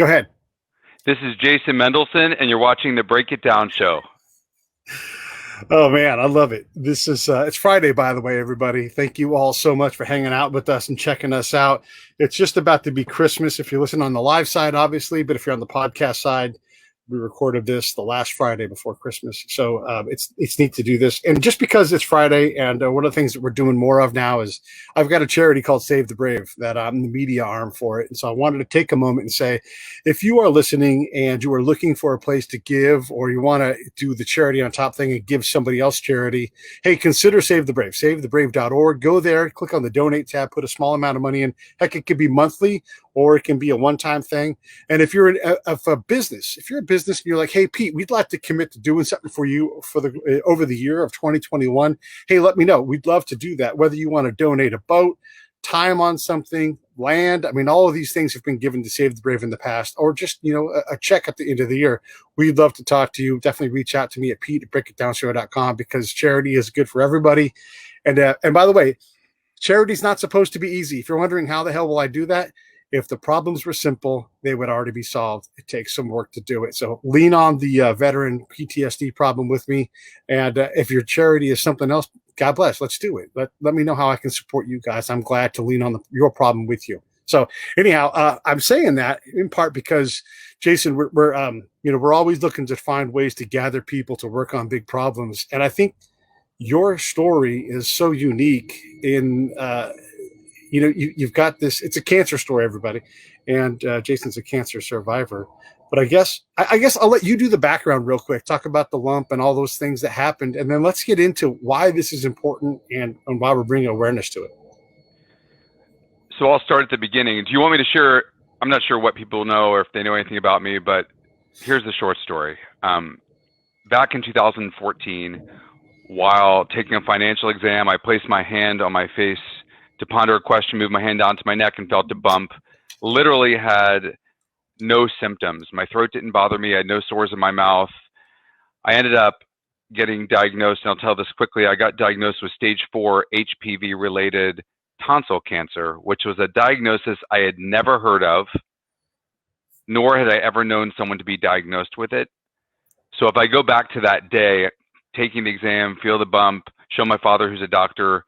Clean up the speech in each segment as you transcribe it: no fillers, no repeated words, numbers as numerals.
Go ahead. This is Jason Mendelsohn, and you're watching the Break It Down show. Oh man, I love it. This is it's Friday, by the way, everybody. Thank you all so much for hanging out with us and checking us out. It's just about to be Christmas if you listen on the live side, obviously, but if you're on the podcast side, we recorded this the last Friday before Christmas. So it's neat to do this. And just because it's Friday, and one of the things that we're doing more of now is I've got a charity called Save the Brave that I'm the media arm for it. And so I wanted to take a moment and say, if you are listening and you are looking for a place to give, or you want to do the charity on top thing and give somebody else charity, hey, consider Save the Brave, savethebrave.org. Go there, click on the donate tab, put a small amount of money in. Heck, it could be monthly or it can be a one-time thing. And if you're a business, if you're a business and you're like, hey, Pete, we'd like to commit to doing something for you for the over the year of 2021. Hey, let me know. We'd love to do that. Whether you want to donate a boat, time on something, land. I mean, all of these things have been given to Save the Brave in the past, or just, a check at the end of the year. We'd love to talk to you. Definitely reach out to me at pete@breakitdownshow.com, because charity is good for everybody. And by the way, charity's not supposed to be easy. If you're wondering how the hell will I do that? If the problems were simple, they would already be solved. It takes some work to do it. So lean on the veteran PTSD problem with me. And if your charity is something else, God bless. Let's do it. Let me know how I can support you guys. I'm glad to lean on your problem with you. So anyhow, I'm saying that in part because, Jason, we're always looking to find ways to gather people to work on big problems. And I think your story is so unique in you've got this. It's a cancer story, everybody, and Jason's a cancer survivor. But I guess I'll let you do the background real quick. Talk about the lump and all those things that happened, and then let's get into why this is important and why we're bringing awareness to it. So I'll start at the beginning. Do you want me to share? I'm not sure what people know or if they know anything about me, but here's the short story. Back in 2014, while taking a financial exam, I placed my hand on my face to ponder a question, moved my hand down to my neck and felt a bump. Literally had no symptoms. My throat didn't bother me. I had no sores in my mouth. I ended up getting diagnosed, and I'll tell this quickly. I got diagnosed with stage 4 HPV-related tonsil cancer, which was a diagnosis I had never heard of, nor had I ever known someone to be diagnosed with it. So if I go back to that day, taking the exam, feel the bump, show my father who's a doctor,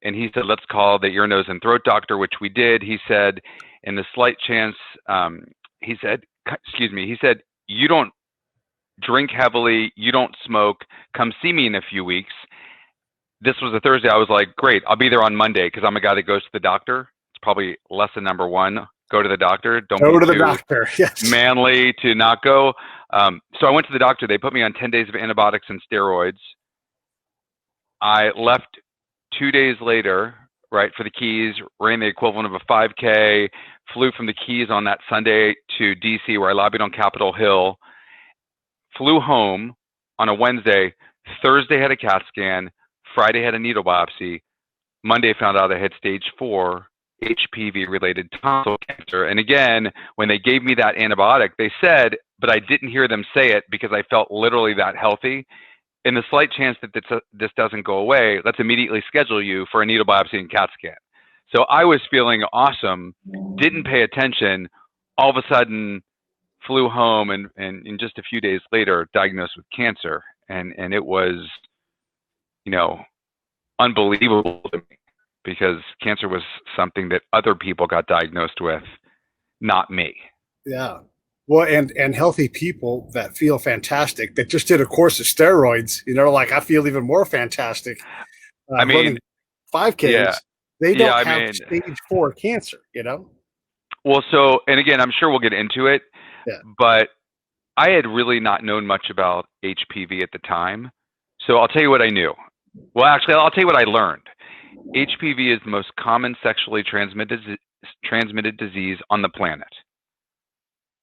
and he said, let's call the ear, nose, and throat doctor, which we did. He said, in the slight chance, he said, you don't drink heavily, you don't smoke, come see me in a few weeks. This was a Thursday. I was like, great, I'll be there on Monday, because I'm a guy that goes to the doctor. It's probably lesson number 1. Go to the doctor. Don't go to the doctor. Yes. Manly to not go. So I went to the doctor. They put me on 10 days of antibiotics and steroids. I left 2 days later, right, for the Keys, ran the equivalent of a 5K, flew from the Keys on that Sunday to DC, where I lobbied on Capitol Hill, flew home on a Wednesday, Thursday had a CAT scan, Friday had a needle biopsy, Monday found out I had stage 4 HPV-related tonsil cancer. And again, when they gave me that antibiotic, they said, but I didn't hear them say it because I felt literally that healthy. In the slight chance that this doesn't go away, let's immediately schedule you for a needle biopsy and CAT scan. So I was feeling awesome, didn't pay attention, all of a sudden flew home, and in just a few days later, diagnosed with cancer. And it was, unbelievable to me, because cancer was something that other people got diagnosed with, not me. Yeah. Well, and healthy people that feel fantastic, that just did a course of steroids, like I feel even more fantastic. I mean, running 5Ks, yeah, they don't have stage 4 cancer, Well, so, and again, I'm sure we'll get into it, but I had really not known much about HPV at the time. So I'll tell you what I knew. Well, actually, I'll tell you what I learned. HPV is the most common sexually transmitted disease on the planet.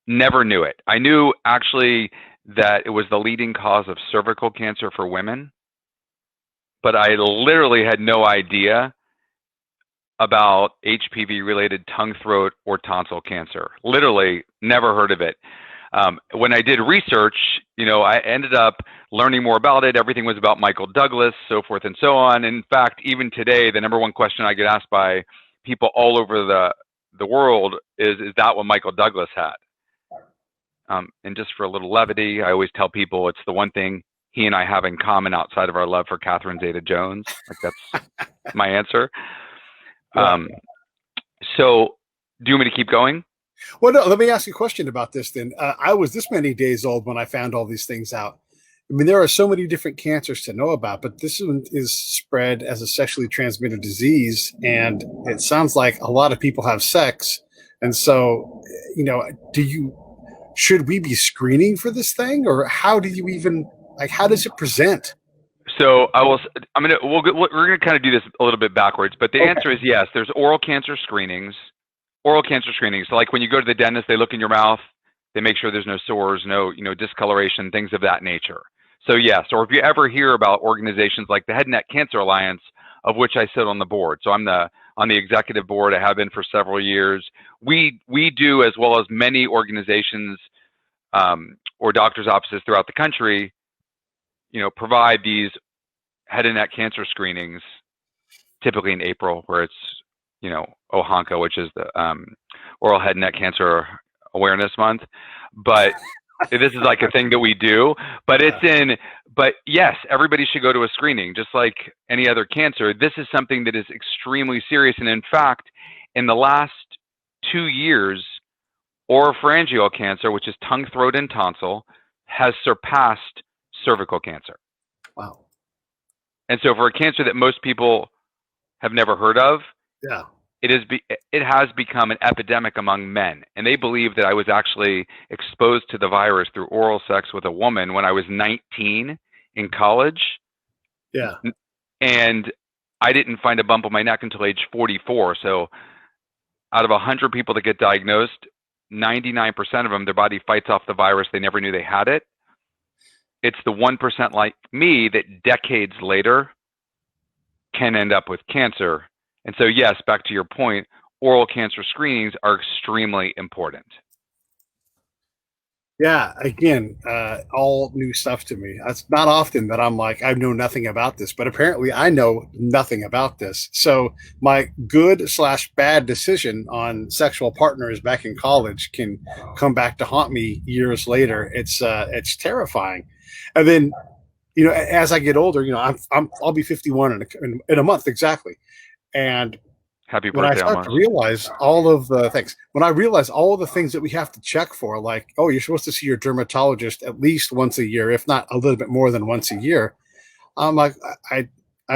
Never knew it. I knew actually that it was the leading cause of cervical cancer for women, but I literally had no idea about HPV-related tongue, throat, or tonsil cancer. Literally never heard of it. When I did research, I ended up learning more about it. Everything was about Michael Douglas, so forth and so on. In fact, even today, the number one question I get asked by people all over the world is that what Michael Douglas had? And just for a little levity, I always tell people it's the one thing he and I have in common outside of our love for Catherine Zeta-Jones. Like, that's my answer. Yeah. So do you want me to keep going? Well, no, let me ask you a question about this then. I was this many days old when I found all these things out. I mean, there are so many different cancers to know about, but this one is spread as a sexually transmitted disease. And it sounds like a lot of people have sex. And so, should we be screening for this thing, or how do you even, how does it present? So we're gonna kind of do this a little bit backwards, but the answer is yes. There's oral cancer screenings. So like when you go to the dentist, they look in your mouth, they make sure there's no sores, no discoloration, things of that nature. So yes, or if you ever hear about organizations like the Head and Neck Cancer Alliance, of which I sit on the board. So I'm on the executive board. I have been for several years. We do, as well as many organizations or doctors' offices throughout the country, provide these head and neck cancer screenings, typically in April, where it's OHANCA, which is the Oral Head and Neck Cancer Awareness Month. But this is like a thing that we do. But but yes, everybody should go to a screening, just like any other cancer. This is something that is extremely serious. And in fact, in the last 2 years, oropharyngeal cancer, which is tongue, throat, and tonsil, has surpassed cervical cancer. Wow. And so for a cancer that most people have never heard of, yeah, it has become an epidemic among men. And they believe that I was actually exposed to the virus through oral sex with a woman when I was 19 in college. Yeah. And I didn't find a bump on my neck until age 44. So out of 100 people that get diagnosed, 99% of them, their body fights off the virus. They never knew they had it. It's the 1% like me that decades later can end up with cancer. And so, yes, back to your point, oral cancer screenings are extremely important. Yeah, again, all new stuff to me. It's not often that I'm like, I know nothing about this, but apparently I know nothing about this. So my good/bad decision on sexual partners back in college can come back to haunt me years later. It's terrifying. And then, as I get older, I'll be 51 in a month exactly. And happy birthday, when I start to realize all of the things, that we have to check for, like, oh, you're supposed to see your dermatologist at least once a year, if not a little bit more than once a year. I'm like, I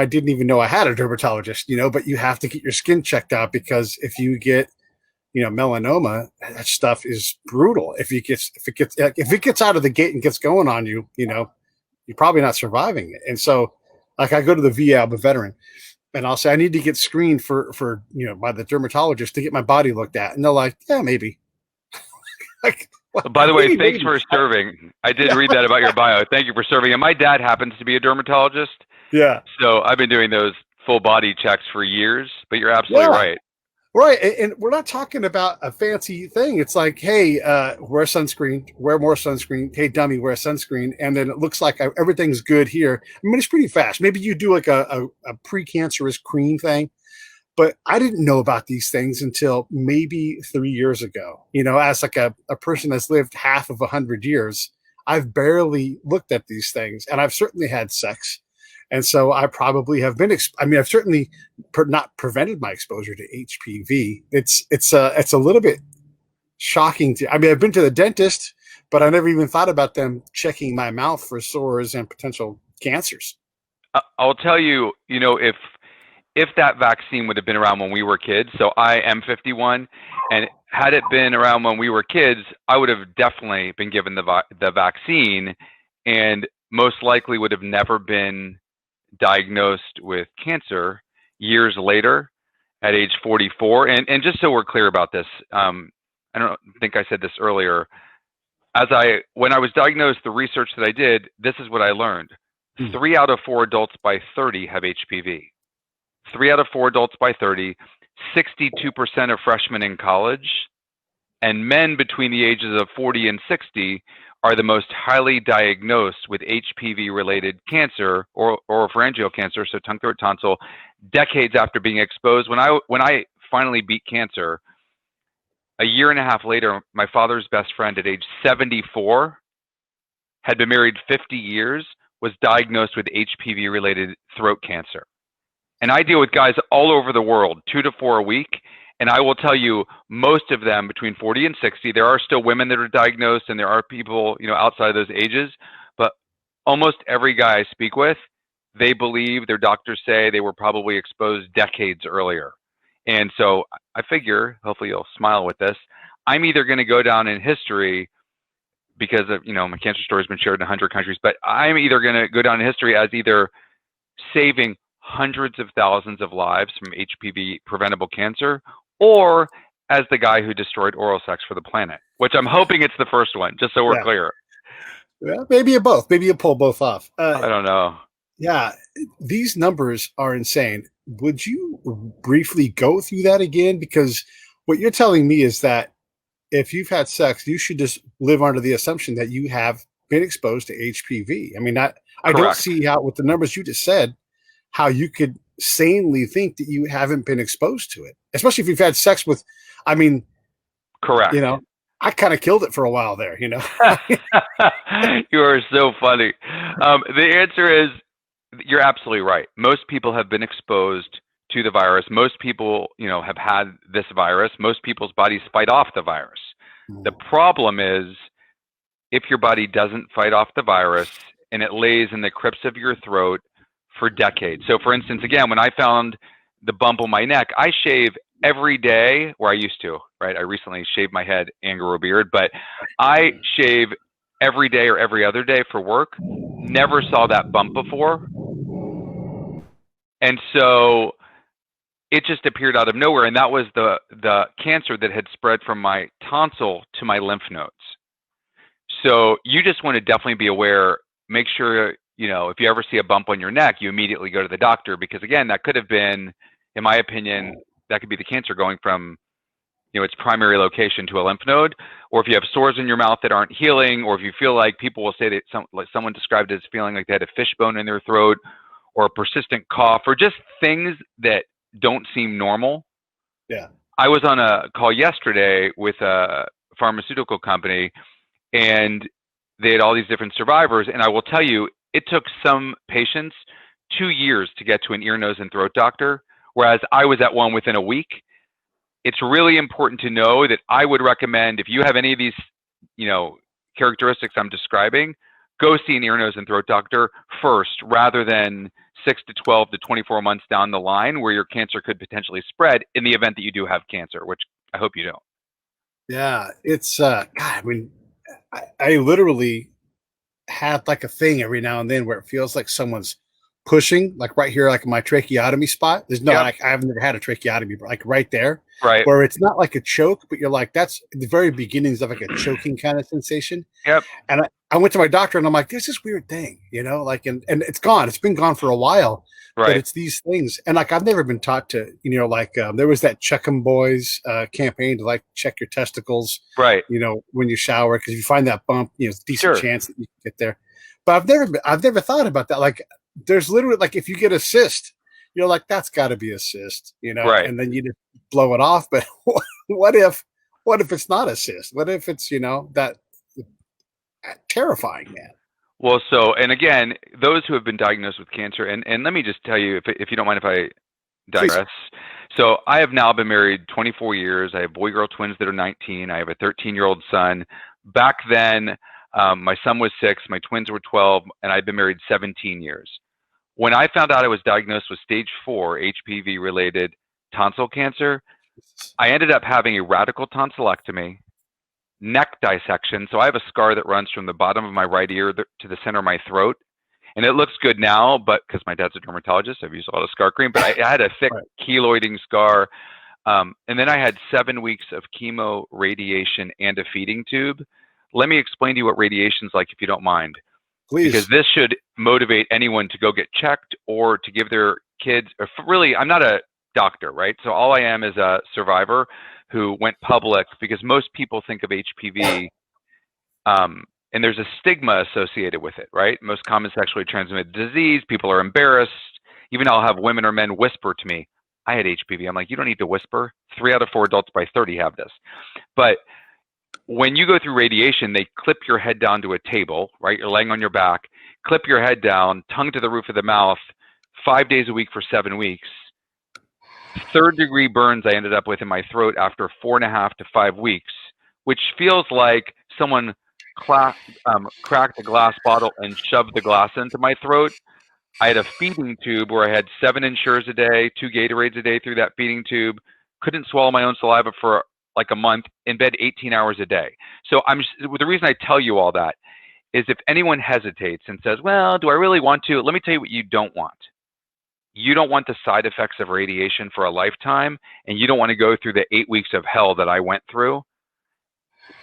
didn't even know I had a dermatologist, but you have to get your skin checked out, because if you get, melanoma, that stuff is brutal. If it gets out of the gate and gets going on you, you're probably not surviving it. And so, like, I go to the VA, I'm a veteran, and I'll say, I need to get screened for by the dermatologist to get my body looked at. And they're like, yeah, maybe. Like, by the way, thanks for serving. I did read that about your bio. Thank you for serving. And my dad happens to be a dermatologist. Yeah. So I've been doing those full body checks for years, but you're absolutely right. Right. And we're not talking about a fancy thing. It's like, hey, wear sunscreen, wear more sunscreen. Hey, dummy, wear sunscreen. And then it looks like everything's good here. I mean, it's pretty fast. Maybe you do like a precancerous cream thing, but I didn't know about these things until maybe 3 years ago. As like a person that's lived half of 100 years, I've barely looked at these things, and I've certainly had sex. And so I probably have been, I've certainly not prevented my exposure to HPV. It's a little bit shocking I've been to the dentist, but I never even thought about them checking my mouth for sores and potential cancers. I'll tell you, if that vaccine would have been around when we were kids, so I am 51, and had it been around when we were kids, I would have definitely been given the vaccine, and most likely would have never been diagnosed with cancer years later at age 44. And just so we're clear about this, I don't think I said this earlier. When I was diagnosed, the research that I did, this is what I learned. 3 out of 4 adults by 30 have HPV. 3 out of 4 adults by 30, 62% of freshmen in college, and men between the ages of 40 and 60 are the most highly diagnosed with HPV-related cancer or oropharyngeal cancer, so tongue, throat, tonsil, decades after being exposed. When I finally beat cancer, a year and a half later, my father's best friend at age 74 had been married 50 years, was diagnosed with HPV-related throat cancer. And I deal with guys all over the world, 2 to 4 a week. And I will tell you, most of them between 40 and 60, there are still women that are diagnosed and there are people, outside of those ages. But almost every guy I speak with, they believe, their doctors say they were probably exposed decades earlier. And so I figure, hopefully you'll smile with this, I'm either going to go down in history because of, my cancer story has been shared in 100 countries, but I'm either going to go down in history as either saving hundreds of thousands of lives from HPV preventable cancer, or as the guy who destroyed oral sex for the planet, which I'm hoping it's the first one, just so we're clear. Yeah, maybe you both. Maybe you pull both off. I don't know. Yeah, these numbers are insane. Would you briefly go through that again? Because what you're telling me is that if you've had sex, you should just live under the assumption that you have been exposed to HPV. I mean, I don't see how, with the numbers you just said, how you could sanely think that you haven't been exposed to it, especially if you've had sex with, correct. I kind of killed it for a while there, You are so funny. The answer is, you're absolutely right. Most people have been exposed to the virus. Most people, have had this virus. Most people's bodies fight off the virus. The problem is if your body doesn't fight off the virus and it lays in the crypts of your throat for decades. So for instance, again, when I found the bump on my neck, I shave every day, or I used to, right? I recently shaved my head and grew a beard, but I shave every day or every other day for work. Never saw that bump before. And so it just appeared out of nowhere. And that was the cancer that had spread from my tonsil to my lymph nodes. So you just want to definitely be aware, make sure, if you ever see a bump on your neck, you immediately go to the doctor, because again, that could have been, in my opinion, that could be the cancer going from, its primary location to a lymph node. Or if you have sores in your mouth that aren't healing, or if you feel like people will say that someone described it as feeling like they had a fishbone in their throat, or a persistent cough, or just things that don't seem normal. Yeah. I was on a call yesterday with a pharmaceutical company, and they had all these different survivors. And I will tell you, it took some patients 2 years to get to an ear, nose, and throat doctor, whereas I was at one within a week. It's really important to know that I would recommend, if you have any of these, characteristics I'm describing, go see an ear, nose, and throat doctor first, rather than 6 to 12 to 24 months down the line where your cancer could potentially spread in the event that you do have cancer, which I hope you don't. Yeah, it's God. I mean, I literally have like a thing every now and then where it feels like someone's pushing, like right here, like my tracheotomy spot. There's no, I've never had a tracheotomy, but like right there, right, where it's not like a choke, but you're like, that's the very beginnings of like a choking kind of sensation. Yep. And I went to my doctor and I'm like, there's this weird thing, like, and it's gone. It's been gone for a while. Right. But it's these things. And like, I've never been taught to, there was that Check 'em Boys campaign to like check your testicles, right, when you shower, because if you find that bump, it's a decent chance that you can get there. But I've never thought about that. Like, there's literally, like, if you get a cyst, you're like, that's got to be a cyst, right, and then you just blow it off. But what if it's not a cyst? What if it's, that terrifying, man? Well, so, and again, those who have been diagnosed with cancer, and let me just tell you, if you don't mind if I digress. Please. So I have now been married 24 years. I have boy-girl twins that are 19. I have a 13-year-old son. Back then, my son was 6, my twins were 12, and I've been married 17 years. When I found out I was diagnosed with stage 4 HPV-related tonsil cancer, I ended up having a radical tonsillectomy, neck dissection. So I have a scar that runs from the bottom of my right ear to the center of my throat. And it looks good now, but because my dad's a dermatologist, I've used a lot of scar cream, but I had a thick keloiding scar. And then I had 7 weeks of chemo, radiation, and a feeding tube. Let me explain to you what radiation's like, if you don't mind. Please. Because this should motivate anyone to go get checked or to give their kids, or really, I'm not a doctor, right? So all I am is a survivor who went public, because most people think of HPV, and there's a stigma associated with it, right? Most common sexually transmitted disease, people are embarrassed. Even I'll have women or men whisper to me, I had HPV. I'm like, you don't need to whisper. 3 out of 4 adults by 30 have this. But when you go through radiation, they clip your head down to a table, right? You're laying on your back, clip your head down, tongue to the roof of the mouth, 5 days a week for 7 weeks. Third-degree burns I ended up with in my throat after 4.5 to 5 weeks, which feels like someone cracked a glass bottle and shoved the glass into my throat. I had a feeding tube where I had 7 Ensures a day, 2 Gatorades a day through that feeding tube, couldn't swallow my own saliva for like a month, in bed 18 hours a day. So the reason I tell you all that is if anyone hesitates and says, well, do I really want to? Let me tell you what you don't want. You don't want the side effects of radiation for a lifetime, and you don't want to go through the 8 weeks of hell that I went through.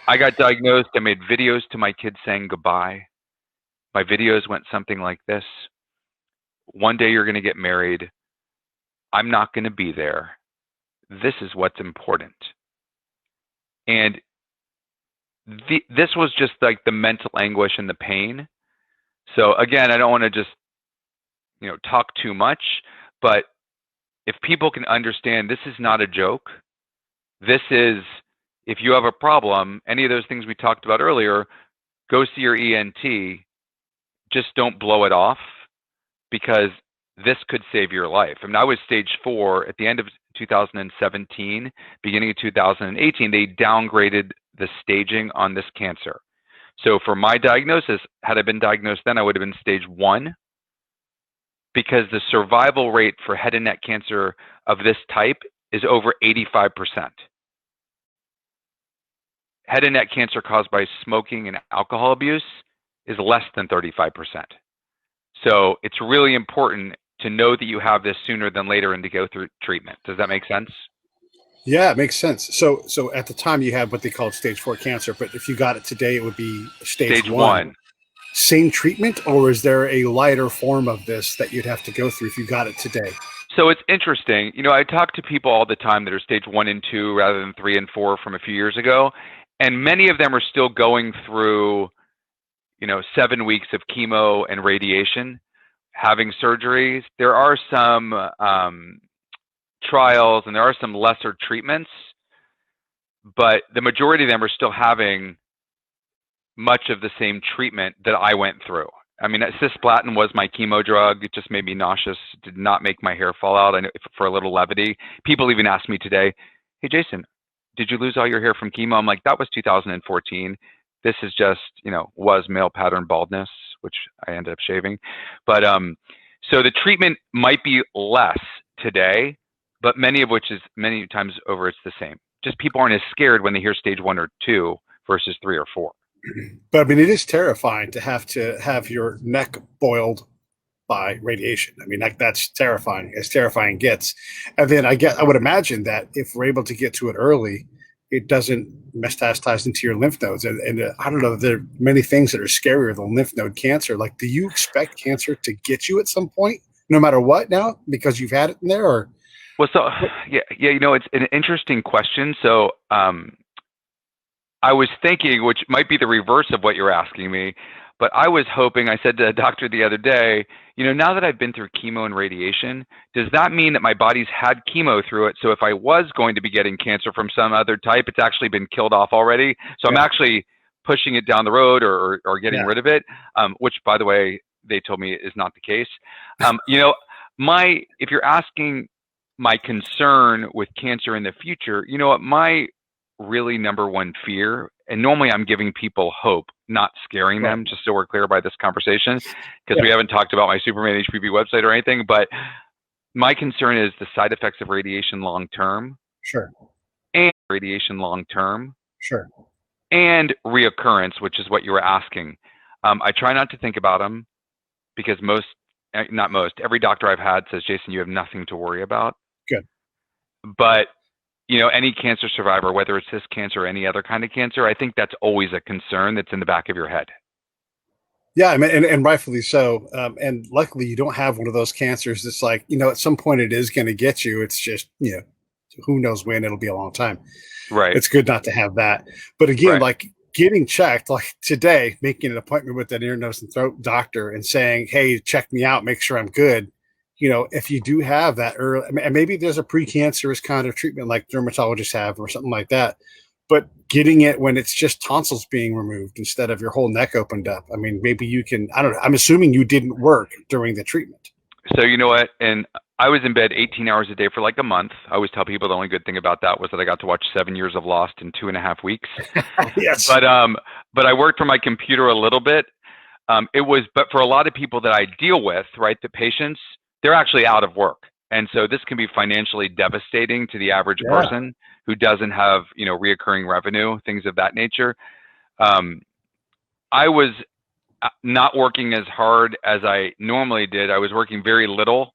I got diagnosed. I made videos to my kids saying goodbye. My videos went something like this. One day you're going to get married. I'm not going to be there. This is what's important. And this was just like the mental anguish and the pain. So again, I don't want to just, talk too much, but if people can understand, this is not a joke. This is, if you have a problem, any of those things we talked about earlier, go see your ENT. Just don't blow it off, because this could save your life. I mean, I was stage 4 at the end of 2017, beginning of 2018, they downgraded the staging on this cancer. So for my diagnosis, had I been diagnosed then, I would have been stage 1, because the survival rate for head and neck cancer of this type is over 85%. Head and neck cancer caused by smoking and alcohol abuse is less than 35%. So it's really important to know that you have this sooner than later and to go through treatment. Does that make sense? Yeah, it makes sense. So at the time you had what they called stage 4 cancer, but if you got it today, it would be stage 1. Same treatment, or is there a lighter form of this that you'd have to go through if you got it today? So it's interesting. I talk to people all the time that are stage 1 and 2 rather than 3 and 4 from a few years ago. And many of them are still going through, 7 weeks of chemo and radiation, having surgeries. There are some trials and there are some lesser treatments, but the majority of them are still having much of the same treatment that I went through. I mean, cisplatin was my chemo drug. It just made me nauseous. It did not make my hair fall out. I know, for a little levity. People even asked me today, hey, Jason, did you lose all your hair from chemo? I'm like, that was 2014. This is just, was male pattern baldness, which I ended up shaving. But so the treatment might be less today, but many times over, it's the same. Just people aren't as scared when they hear stage 1 or 2 versus 3 or 4. But I mean, it is terrifying to have your neck boiled by radiation. I mean, that's terrifying, as terrifying gets. And then I would imagine that if we're able to get to it early, it doesn't metastasize into your lymph nodes. And I don't know, there are many things that are scarier than lymph node cancer. Like, do you expect cancer to get you at some point, no matter what now, because you've had it in there? Or well, so yeah, it's an interesting question. So I was thinking, which might be the reverse of what you're asking me, but I was hoping, I said to a doctor the other day, now that I've been through chemo and radiation, does that mean that my body's had chemo through it? So if I was going to be getting cancer from some other type, it's actually been killed off already. So I'm actually pushing it down the road or getting rid of it, which, by the way, they told me is not the case. If you're asking my concern with cancer in the future, my really number one fear, and normally I'm giving people hope, not scaring them, just so we're clear by this conversation, because we haven't talked about my Superman HPV website or anything, but my concern is the side effects of radiation long term. Sure. And radiation long term. Sure. And reoccurrence, which is what you were asking. I try not to think about them, because every doctor I've had says, Jason, you have nothing to worry about. Good. But any cancer survivor, whether it's this cancer or any other kind of cancer, I think that's always a concern that's in the back of your head. Yeah, I mean, and rightfully so. And luckily, you don't have one of those cancers that's like, at some point it is going to get you. It's just, who knows when. It'll be a long time. Right. It's good not to have that. But again, like getting checked, like today, making an appointment with an ear, nose, and throat doctor and saying, hey, check me out, make sure I'm good. if you do have that early, and maybe there's a precancerous kind of treatment like dermatologists have or something like that, but getting it when it's just tonsils being removed instead of your whole neck opened up. I mean, maybe you can, I don't know. I'm assuming you didn't work during the treatment. So you know what? And I was in bed 18 hours a day for like a month. I always tell people the only good thing about that was that I got to watch 7 years of Lost in 2.5 weeks. Yes. But I worked from my computer a little bit. But for a lot of people that I deal with, right, the patients, they're actually out of work. And so this can be financially devastating to the average person who doesn't have, reoccurring revenue, things of that nature. I was not working as hard as I normally did. I was working very little.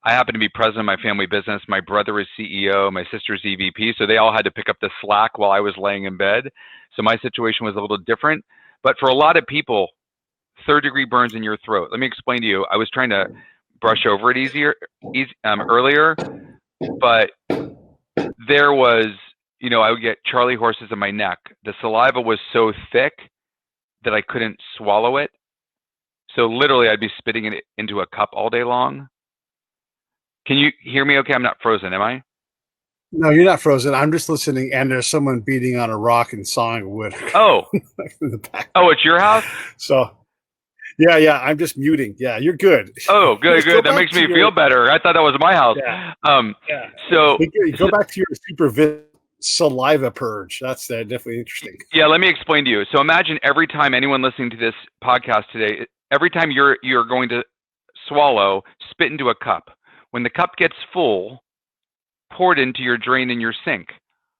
I happen to be president of my family business. My brother is CEO, my sister's EVP, so they all had to pick up the slack while I was laying in bed. So my situation was a little different. But for a lot of people, third-degree burns in your throat. Let me explain to you. I was trying to brush over it earlier, but there was, I would get Charlie horses in my neck. The saliva was so thick that I couldn't swallow it. So literally I'd be spitting it into a cup all day long. Can you hear me okay? I'm not frozen, am I? No, you're not frozen. I'm just listening, and there's someone beating on a rock and sawing wood. Oh. In the back. Oh, it's your house? So, yeah, I'm just muting. Yeah, you're good. Oh, good. That makes me feel better. I thought that was my house. Yeah. So go back to your super saliva purge. That's definitely interesting. Yeah, let me explain to you. So imagine every time anyone listening to this podcast today, every time you're going to swallow, spit into a cup. When the cup gets full, pour it into your drain in your sink.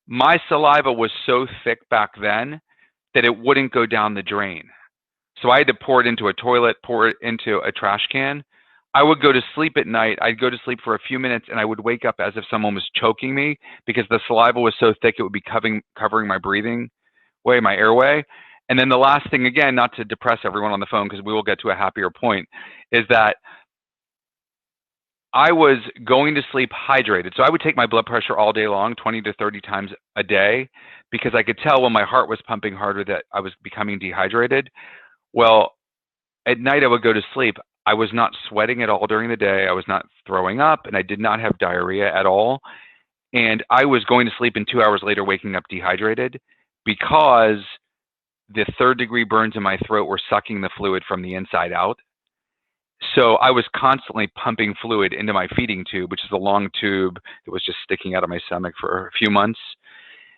My saliva was so thick back then that it wouldn't go down the drain. So I had to pour it into a toilet, pour it into a trash can. I would go to sleep at night. I'd go to sleep for a few minutes, and I would wake up as if someone was choking me because the saliva was so thick it would be covering my breathing way, my airway. And then the last thing, again, not to depress everyone on the phone because we will get to a happier point, is that I was going to sleep hydrated. So I would take my blood pressure all day long, 20 to 30 times a day, because I could tell when my heart was pumping harder that I was becoming dehydrated. Well, at night I would go to sleep. I was not sweating at all during the day. I was not throwing up, and I did not have diarrhea at all. And I was going to sleep, and 2 hours later waking up dehydrated because the third-degree burns in my throat were sucking the fluid from the inside out. So I was constantly pumping fluid into my feeding tube, which is a long tube that was just sticking out of my stomach for a few months.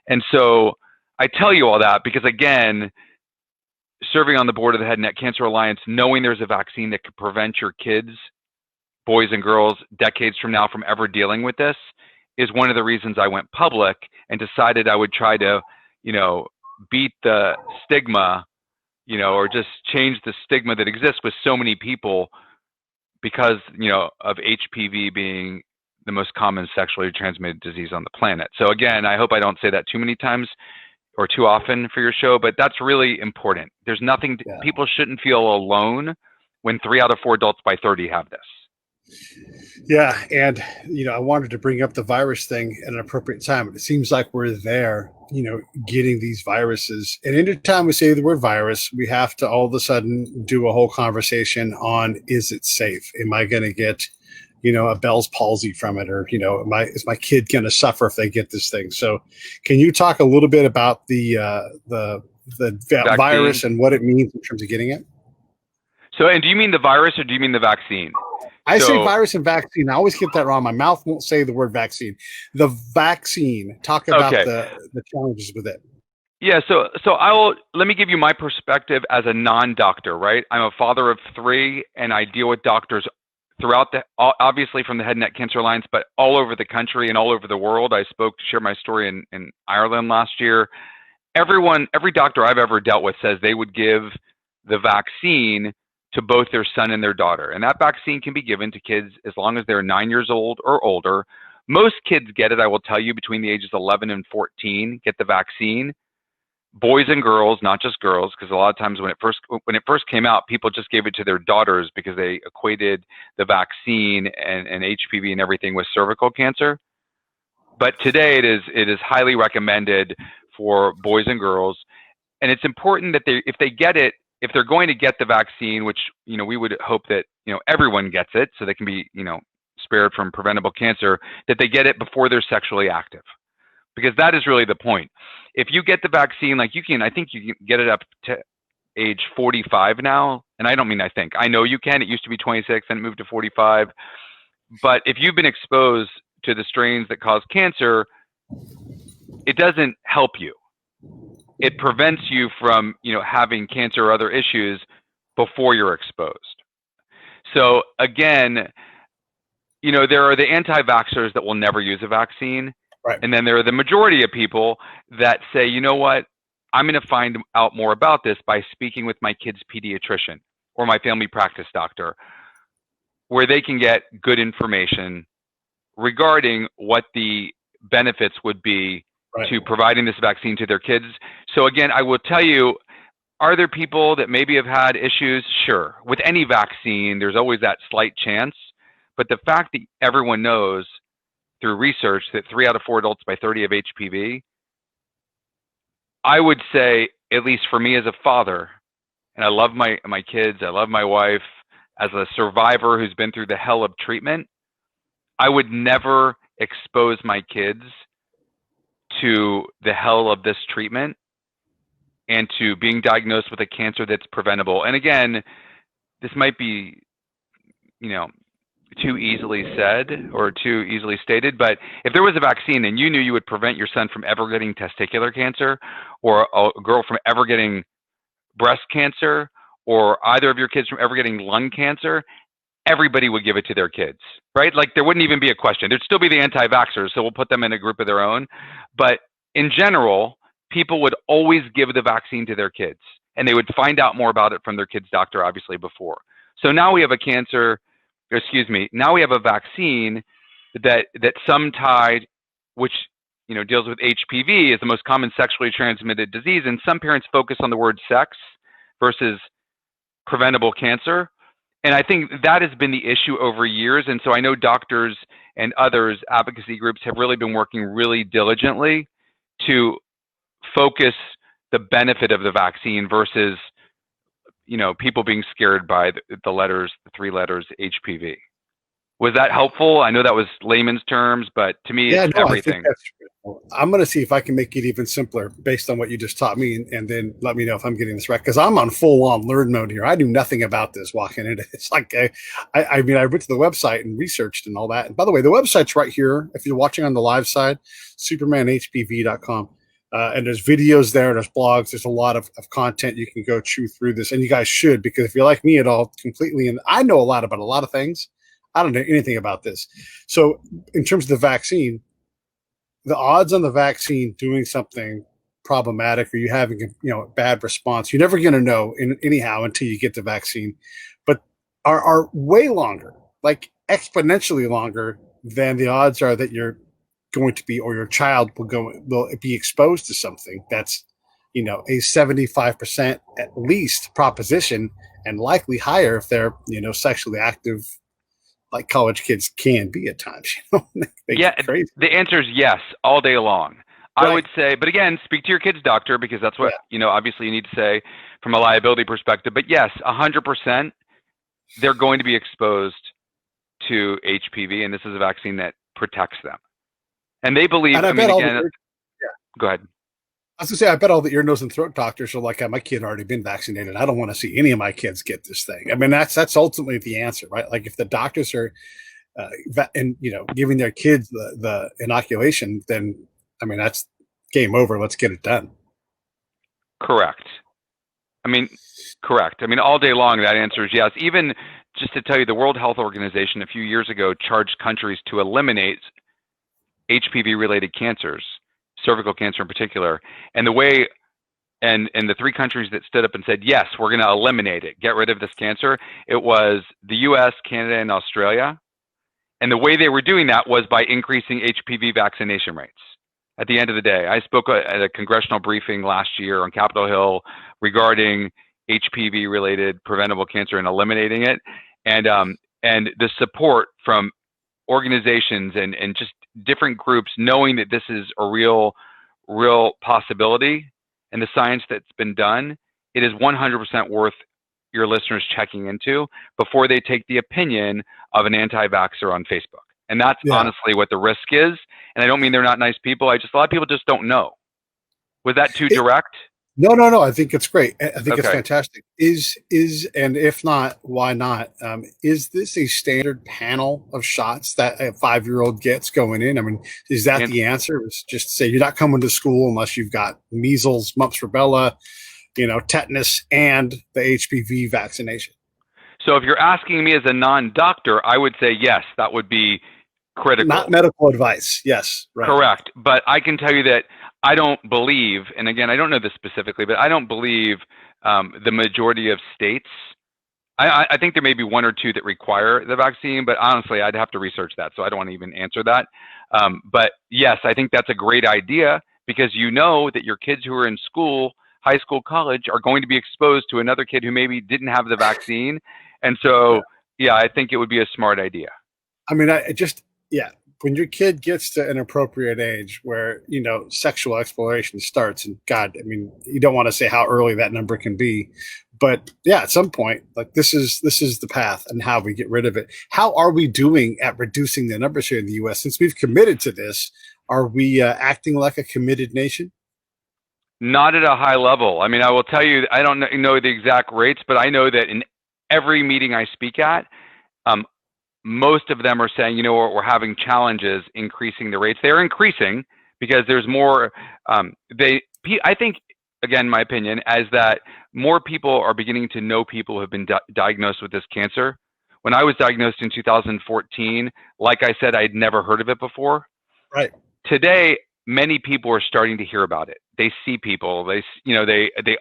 And so I tell you all that because, again, serving on the board of the Head and Neck Cancer Alliance, knowing there's a vaccine that could prevent your kids, boys and girls, decades from now from ever dealing with this is one of the reasons I went public and decided I would try to, beat the stigma, or just change the stigma that exists with so many people because, of HPV being the most common sexually transmitted disease on the planet. So again, I hope I don't say that too many times or too often for your show, but that's really important. There's nothing, people shouldn't feel alone when 3 out of 4 adults by 30 have this. Yeah, and I wanted to bring up the virus thing at an appropriate time, but it seems like we're there, getting these viruses. And anytime we say the word virus, we have to all of a sudden do a whole conversation on, is it safe? Am I going to get, a Bell's palsy from it? Or, is my kid going to suffer if they get this thing? So can you talk a little bit about the virus and what it means in terms of getting it? So, and do you mean the virus or do you mean the vaccine? I say virus and vaccine. I always get that wrong. My mouth won't say the word vaccine. The vaccine. Talk about the challenges with it. Yeah. So let me give you my perspective as a non-doctor, right? I'm a father of 3, and I deal with doctors throughout obviously from the Head and Neck Cancer Alliance, but all over the country and all over the world. I shared my story in Ireland last year. Every doctor I've ever dealt with says they would give the vaccine to both their son and their daughter. And that vaccine can be given to kids as long as they're 9 years old or older. Most kids get it, I will tell you, between the ages 11 and 14, get the vaccine. Boys and girls, not just girls, because a lot of times when it first came out, people just gave it to their daughters because they equated the vaccine and HPV and everything with cervical cancer. But today it is highly recommended for boys and girls. And it's important that if they're going to get the vaccine, which, we would hope that, everyone gets it so they can be, spared from preventable cancer, that they get it before they're sexually active. Because that is really the point. If you get the vaccine, like I think you can get it up to age 45 now. And I don't mean I know you can. It used to be 26, then it moved to 45. But if you've been exposed to the strains that cause cancer, it doesn't help you. It prevents you from, having cancer or other issues before you're exposed. So again, there are the anti-vaxxers that will never use a vaccine. Right. And then there are the majority of people that say, you know what, I'm going to find out more about this by speaking with my kid's pediatrician or my family practice doctor, where they can get good information regarding what the benefits would be to providing this vaccine to their kids. So again, I will tell you, are there people that maybe have had issues? Sure. With any vaccine, there's always that slight chance. But the fact that everyone knows through research that 3 out of 4 adults by 30 have HPV, I would say, at least for me as a father, and I love my kids, I love my wife, as a survivor who's been through the hell of treatment, I would never expose my kids to the hell of this treatment and to being diagnosed with a cancer that's preventable. And again, this might be, too easily said or too easily stated, but if there was a vaccine and you knew you would prevent your son from ever getting testicular cancer, or a girl from ever getting breast cancer, or either of your kids from ever getting lung cancer, everybody would give it to their kids, right? Like there wouldn't even be a question. There'd still be the anti-vaxxers, so we'll put them in a group of their own. But in general, people would always give the vaccine to their kids, and they would find out more about it from their kid's doctor, obviously, before. So now we have now we have a vaccine that some tied, which deals with HPV, is the most common sexually transmitted disease, and some parents focus on the word sex versus preventable cancer. And I think that has been the issue over years. And so I know doctors and others, advocacy groups, have really been working really diligently to focus the benefit of the vaccine versus people being scared by the 3 letters HPV. Was that helpful? I know that was layman's terms, but to me, it's everything. I think that's true. I'm going to see if I can make it even simpler based on what you just taught me, and then let me know if I'm getting this right, because I'm on full-on learn mode here. I knew nothing about this walking into it. It's like, I went to the website and researched and all that. And by the way, the website's right here. If you're watching on the live side, supermanhpv.com. And there's videos there, there's blogs, there's a lot of content. You can go chew through this, and you guys should, because if you're like me at all, completely, and I know a lot about a lot of things, I don't know anything about this. So in terms of the vaccine, the odds on the vaccine doing something problematic or you having a bad response, you're never going to know anyhow until you get the vaccine, but are way longer, like exponentially longer than the odds are that you're going to be, or your child will be exposed to something that's a 75% at least proposition, and likely higher if they're sexually active, like college kids can be at times. Yeah, the answer is yes, all day long. Right. I would say, but again, speak to your kid's doctor, because that's what obviously you need to say from a liability perspective. But yes, 100%, they're going to be exposed to HPV, and this is a vaccine that protects them. And they believe. And go ahead. I was gonna say, I bet all the ear, nose, and throat doctors are like, my kid already been vaccinated. I don't want to see any of my kids get this thing. I mean, that's ultimately the answer, right? Like if the doctors are, giving their kids the inoculation, then that's game over. Let's get it done. Correct. Correct. All day long, that answer is yes. Even just to tell you, the World Health Organization a few years ago charged countries to eliminate HPV-related cancers, cervical cancer in particular, and the 3 countries that stood up and said, yes, we're going to eliminate it, get rid of this cancer, it was the US, Canada, and Australia. And the way they were doing that was by increasing HPV vaccination rates. At the end of the day, I spoke at a congressional briefing last year on Capitol Hill regarding HPV-related preventable cancer and eliminating it, and the support from organizations and just different groups, knowing that this is a real possibility, and the science that's been done, it is 100% worth your listeners checking into before they take the opinion of an anti-vaxxer on Facebook. And that's honestly what the risk is. And I don't mean they're not nice people. A lot of people just don't know. Was that too direct? No. I think it's great. I think it's Okay. fantastic. And if not, why not? Is this a standard panel of shots that a 5-year-old gets going in? I mean, is that the answer? Is just say you're not coming to school unless you've got measles, mumps, rubella, tetanus, and the HPV vaccination. So if you're asking me as a non-doctor, I would say yes, that would be critical. Not medical advice. Yes. Right. Correct. But I can tell you that I don't believe, and again, I don't know this specifically, but I don't believe the majority of states, I think there may be 1 or 2 that require the vaccine, but honestly, I'd have to research that. So I don't want to even answer that. But yes, I think that's a great idea because you know that your kids who are in school, high school, college, are going to be exposed to another kid who maybe didn't have the vaccine. And so, yeah, I think it would be a smart idea. I mean, when your kid gets to an appropriate age where, sexual exploration starts, and God, I mean, you don't want to say how early that number can be, but yeah, at some point, like this is the path and how we get rid of it. How are we doing at reducing the numbers here in the U.S.? Since we've committed to this, are we acting like a committed nation? Not at a high level. I mean, I will tell you, I don't know the exact rates, but I know that in every meeting I speak at, most of them are saying, we're having challenges increasing the rates. They're increasing because there's more. I think, again, my opinion, as that more people are beginning to know people who have been diagnosed with this cancer. When I was diagnosed in 2014, like I said, I'd never heard of it before. Right. Today, many people are starting to hear about it. They see people, they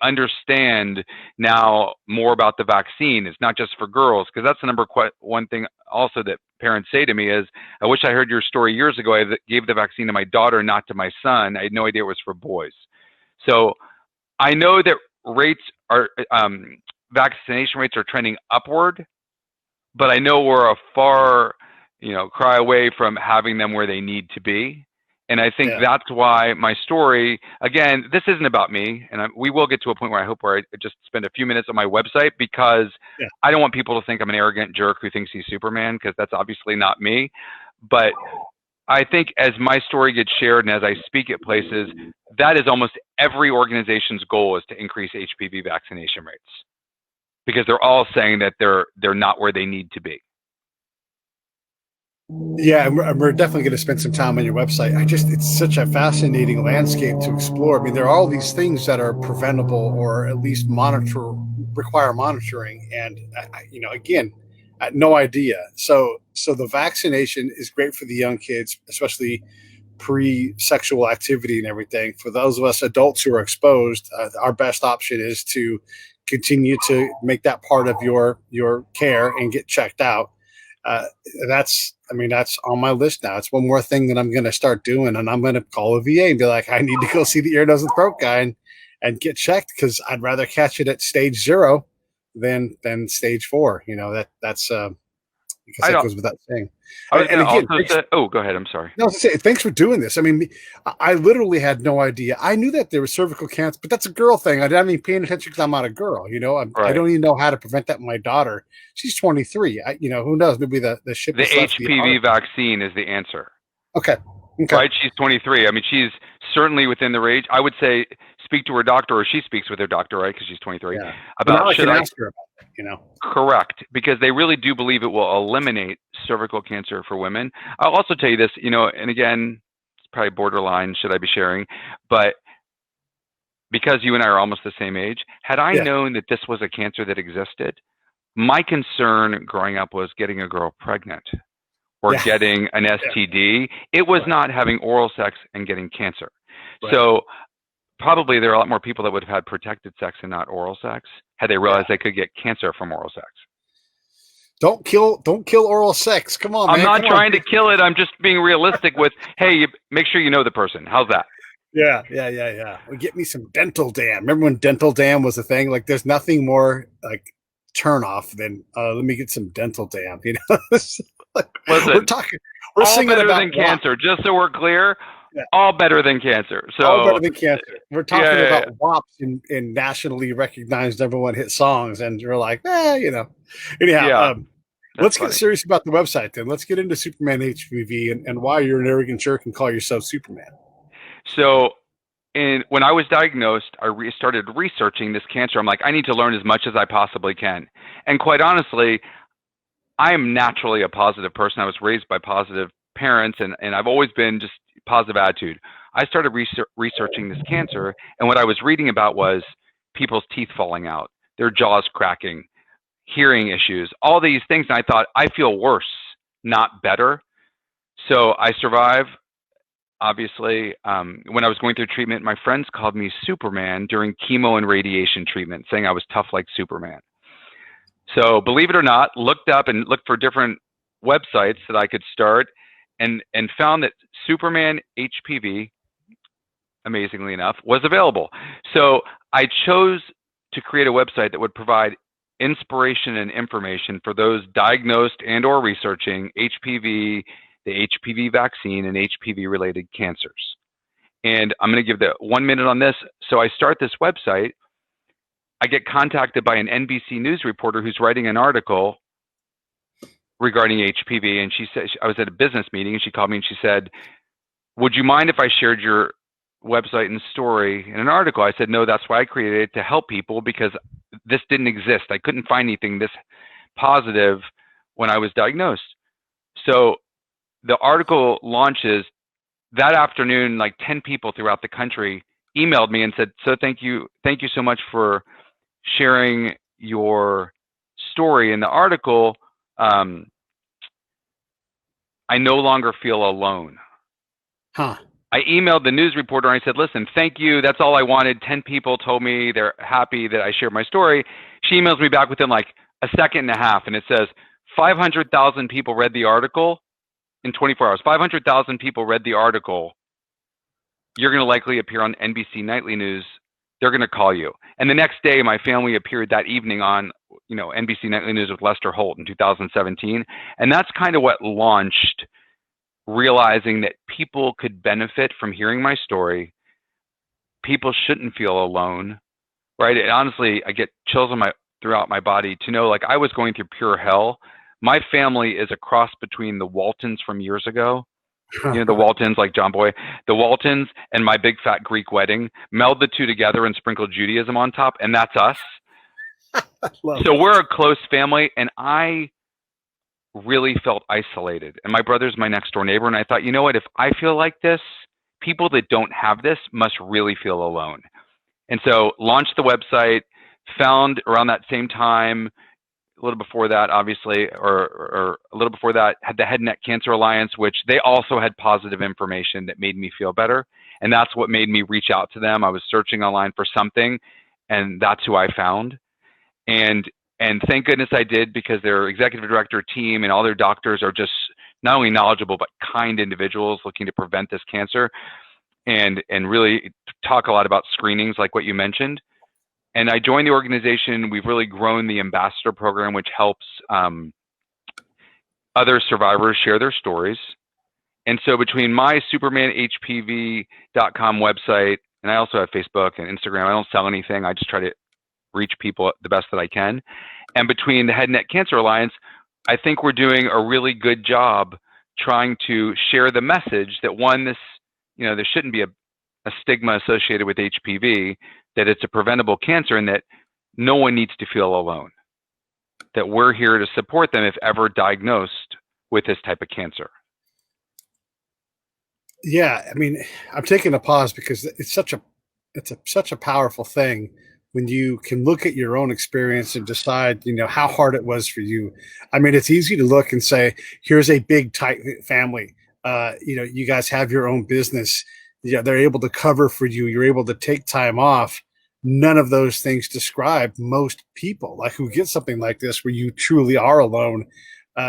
understand now more about the vaccine. It's not just for girls, because that's the number one thing also that parents say to me is, I wish I heard your story years ago. I gave the vaccine to my daughter, not to my son. I had no idea it was for boys. So I know that vaccination rates are trending upward, but I know we're a far, cry away from having them where they need to be. And I think that's why my story, again, this isn't about me. And we will get to a point where I just spend a few minutes on my website, because I don't want people to think I'm an arrogant jerk who thinks he's Superman, because that's obviously not me. But I think as my story gets shared and as I speak at places, that is almost every organization's goal, is to increase HPV vaccination rates, because they're all saying that they're not where they need to be. Yeah, we're definitely going to spend some time on your website. It's such a fascinating landscape to explore. I mean, there are all these things that are preventable or at least require monitoring. And, again, I had no idea. So the vaccination is great for the young kids, especially pre-sexual activity and everything. For those of us adults who are exposed, our best option is to continue to make that part of your care and get checked out. That's on my list now. It's one more thing that I'm going to start doing, and I'm going to call a VA and be like, I need to go see the ear, nose, and throat guy and get checked, because I'd rather catch it at stage 0 than stage 4. That's because that goes without saying. Go ahead. I'm sorry. No, thanks for doing this. I mean, I literally had no idea. I knew that there was cervical cancer, but that's a girl thing. I didn't even pay attention because I'm not a girl. I don't even know how to prevent that in my daughter. She's 23. Who knows? Maybe the ship. The HPV vaccine is the answer. Okay. Right? She's 23. I mean, she's certainly within the range. I would say speak to her doctor, or she speaks with her doctor, right? Because she's 23. Yeah. About should I ask her about that, Correct, because they really do believe it will eliminate cervical cancer for women. I'll also tell you this, and again, it's probably borderline, should I be sharing, but because you and I are almost the same age, had I known that this was a cancer that existed, my concern growing up was getting a girl pregnant or getting an STD. It was not having oral sex and getting cancer. Right. So probably there are a lot more people that would have had protected sex and not oral sex had they realized they could get cancer from oral sex. Don't kill oral sex. Come on, man. I'm not trying to kill it. I'm just being realistic with, hey, make sure you know the person. How's that? Yeah. Well, get me some dental dam. Remember when dental dam was a thing? Like, there's nothing more like turn off than let me get some dental dam. Listen, we're singing better about than cancer. Just so we're clear, Yeah. all better than cancer. All better So than cancer. We're yeah, talking yeah, about yeah. WAPs in nationally recognized number one hit songs, and you're like, Anyhow, Yeah, that's let's get funny. serious about the website then. Let's get into Superman HPV and why you're an arrogant jerk and call yourself Superman. So when I was diagnosed, started researching this cancer. I'm like, I need to learn as much as I possibly can. And quite honestly, I am naturally a positive person. I was raised by positive parents, and I've always been just positive attitude. I started researching this cancer, and what I was reading about was people's teeth falling out, their jaws cracking, hearing issues, all these things. And I thought, I feel worse, not better. So I survive. Obviously, when I was going through treatment, my friends called me Superman during chemo and radiation treatment, saying I was tough like Superman. So believe it or not, looked up and looked for different websites that I could start, and found that Superman HPV, amazingly enough, was available. So I chose to create a website that would provide inspiration and information for those diagnosed and or researching HPV, the HPV vaccine, and HPV related cancers. And I'm going to give the 1 minute on this. So I start this website. I get contacted by an NBC News reporter who's writing an article regarding HPV, and she said, I was at a business meeting, and she called me and she said, would you mind if I shared your website and story in an article? I said, no, that's why I created it, to help people, because this didn't exist. I couldn't find anything this positive when I was diagnosed. So the article launches that afternoon. Like 10 people throughout the country emailed me and said, so thank you so much for sharing your story in the article. I no longer feel alone. Huh. I emailed the news reporter and I said, listen, thank you. That's all I wanted. 10 people told me they're happy that I shared my story. She emails me back within like a second and a half, and it says 500,000 people read the article in 24 hours. 500,000 people read the article. You're going to likely appear on NBC Nightly News. They're going to call you. And the next day, my family appeared that evening on, NBC Nightly News with Lester Holt in 2017. And that's kind of what launched realizing that people could benefit from hearing my story. People shouldn't feel alone, right? And honestly, I get chills throughout my body to know, like, I was going through pure hell. My family is a cross between the Waltons from years ago. The Waltons, like John Boy, the Waltons and My Big Fat Greek Wedding. Meld the two together and sprinkle Judaism on top, and that's us. So we're a close family, and I really felt isolated. And my brother's my next door neighbor, and I thought, you know what, if I feel like this, people that don't have this must really feel alone. And so launched the website, found around that same time, a little before that, obviously, or a little before that, had the Head and Neck Cancer Alliance, which they also had positive information that made me feel better. And that's what made me reach out to them. I was searching online for something, and that's who I found. And thank goodness I did, because their executive director team and all their doctors are just not only knowledgeable, but kind individuals looking to prevent this cancer, and really talk a lot about screenings like what you mentioned. And I joined the organization. We've really grown the ambassador program, which helps other survivors share their stories. And so between my supermanhpv.com website, and I also have Facebook and Instagram, I don't sell anything. I just try to reach people the best that I can. And between the Head and Neck Cancer Alliance, I think we're doing a really good job trying to share the message that, one, there shouldn't be a stigma associated with HPV, that it's a preventable cancer, and that no one needs to feel alone, that we're here to support them if ever diagnosed with this type of cancer. Yeah, I mean, I'm taking a pause because it's such a powerful thing when you can look at your own experience and decide, how hard it was for you. I mean, it's easy to look and say, here's a big, tight family. You guys have your own business. Yeah, they're able to cover for you. You're able to take time off. None of those things describe most people, like, who get something like this where you truly are alone.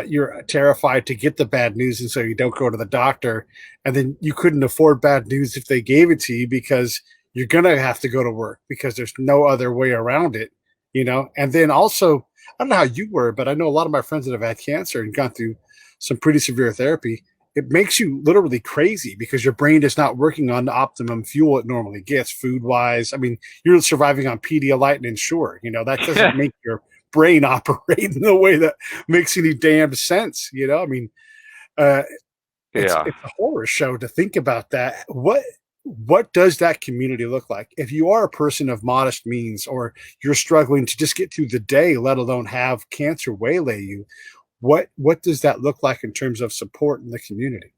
You're terrified to get the bad news, and so you don't go to the doctor. And then you couldn't afford bad news if they gave it to you, because you're going to have to go to work because there's no other way around it, And then also, I don't know how you were, but I know a lot of my friends that have had cancer and gone through some pretty severe therapy. it makes you literally crazy because your brain is not working on the optimum fuel it normally gets food wise. I mean, you're surviving on Pedialyte and Ensure, that doesn't make your brain operate in the way that makes any damn sense. I mean, uh, Yeah. it's a horror show to think about that. What does that community look like? If you are a person of modest means, or you're struggling to just get through the day, let alone have cancer waylay you, what does that look like in terms of support in the community?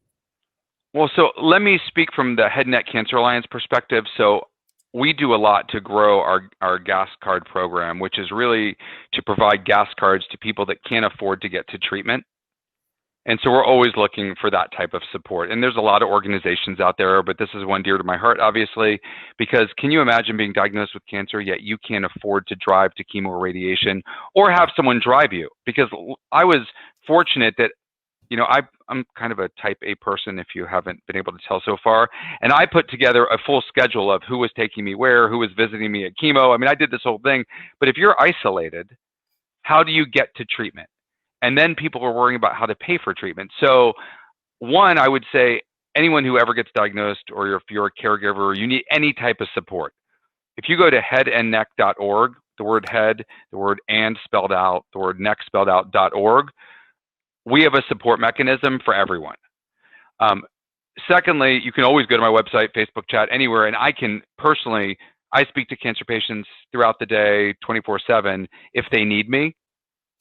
Well, so let me speak from the Head and Neck Cancer Alliance perspective. So we do a lot to grow our gas card program, which is really to provide gas cards to people that can't afford to get to treatment. And so we're always looking for that type of support. And there's a lot of organizations out there, but this is one dear to my heart, obviously, because can you imagine being diagnosed with cancer, yet you can't afford to drive to chemo or radiation or have someone drive you? Because I was fortunate that, I'm kind of a type A person, if you haven't been able to tell so far. And I put together a full schedule of who was taking me where, who was visiting me at chemo. I mean, I did this whole thing. But if you're isolated, how do you get to treatment? And then people are worrying about how to pay for treatment. So one, I would say anyone who ever gets diagnosed, or if you're a caregiver, you need any type of support. If you go to headandneck.org, the word head, the word and spelled out, the word neck spelled out.org, we have a support mechanism for everyone. Secondly, you can always go to my website, Facebook chat, anywhere, and I speak to cancer patients throughout the day, 24/7, if they need me.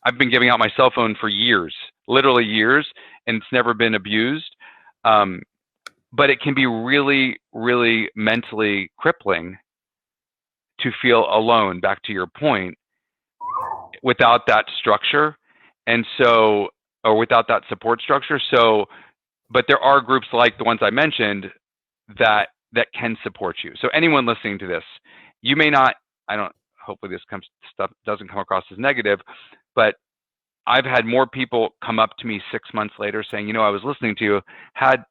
I've been giving out my cell phone for years, literally years, and it's never been abused. But it can be really, really mentally crippling to feel alone, back to your point, without that structure. Or without that support structure. So, but there are groups like the ones I mentioned that can support you. So anyone listening to this, you may not, hopefully this stuff doesn't come across as negative, but I've had more people come up to me 6 months later saying, I was listening to you,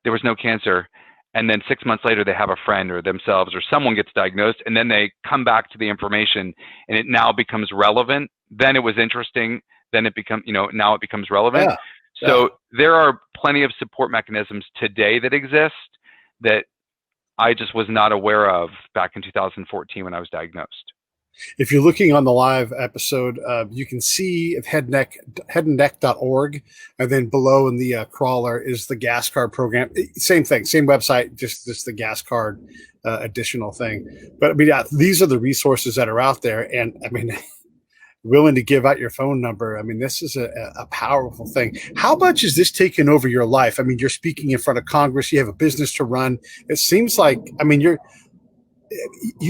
there was no cancer. And then 6 months later, they have a friend or themselves or someone gets diagnosed, and then they come back to the information and it now becomes relevant. Then it was interesting. Then it becomes, now it becomes relevant. Yeah. So there are plenty of support mechanisms today that exist that I just was not aware of back in 2014 when I was diagnosed. If you're looking on the live episode, you can see headandneck.org, and then below in the crawler is the gas card program. Same thing, same website, just the gas card additional thing. But I mean, yeah, these are the resources that are out there, and I mean, willing to give out your phone number. I mean, this is a powerful thing. How much is this taking over your life? I mean, you're speaking in front of Congress. You have a business to run. It seems like, I mean, you